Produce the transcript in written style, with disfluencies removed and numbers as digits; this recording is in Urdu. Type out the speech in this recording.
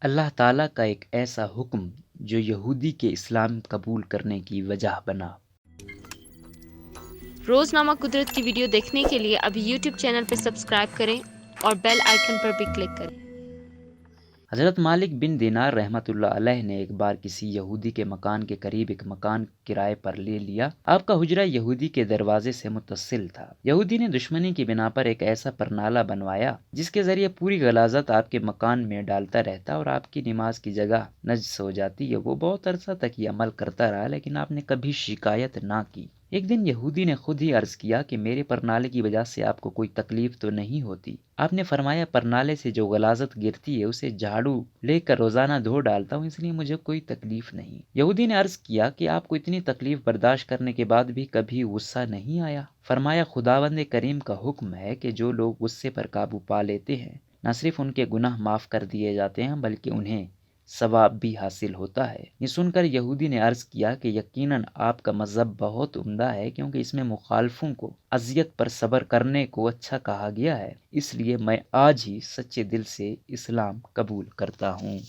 اللہ تعالیٰ کا ایک ایسا حکم جو یہودی کے اسلام قبول کرنے کی وجہ بنا۔ روزنامہ قدرت کی ویڈیو دیکھنے کے لیے ابھی یوٹیوب چینل پر سبسکرائب کریں اور بیل آئیکن پر بھی کلک کریں۔ حضرت مالک بن دینار رحمۃ اللہ علیہ نے ایک بار کسی یہودی کے مکان کے قریب ایک مکان کرائے پر لے لیا۔ آپ کا حجرہ یہودی کے دروازے سے متصل تھا۔ یہودی نے دشمنی کی بنا پر ایک ایسا پرنالہ بنوایا جس کے ذریعے پوری غلاظت آپ کے مکان میں ڈالتا رہتا اور آپ کی نماز کی جگہ نجس ہو جاتی ہے۔ وہ بہت عرصہ تک یہ عمل کرتا رہا لیکن آپ نے کبھی شکایت نہ کی۔ ایک دن یہودی نے خود ہی عرض کیا کہ میرے پرنالے کی وجہ سے آپ کو کوئی تکلیف تو نہیں ہوتی؟ آپ نے فرمایا پرنالے سے جو غلاظت گرتی ہے اسے جھاڑو لے کر روزانہ دھو ڈالتا ہوں، اس لیے مجھے کوئی تکلیف نہیں۔ یہودی نے عرض کیا کہ آپ کو اتنی تکلیف برداشت کرنے کے بعد بھی کبھی غصہ نہیں آیا؟ فرمایا خداوند کریم کا حکم ہے کہ جو لوگ غصے پر قابو پا لیتے ہیں نہ صرف ان کے گناہ معاف کر دیے جاتے ہیں بلکہ انہیں ثواب بھی حاصل ہوتا ہے۔ یہ سن کر یہودی نے عرض کیا کہ یقیناً آپ کا مذہب بہت عمدہ ہے، کیونکہ اس میں مخالفوں کو اذیت پر صبر کرنے کو اچھا کہا گیا ہے، اس لیے میں آج ہی سچے دل سے اسلام قبول کرتا ہوں۔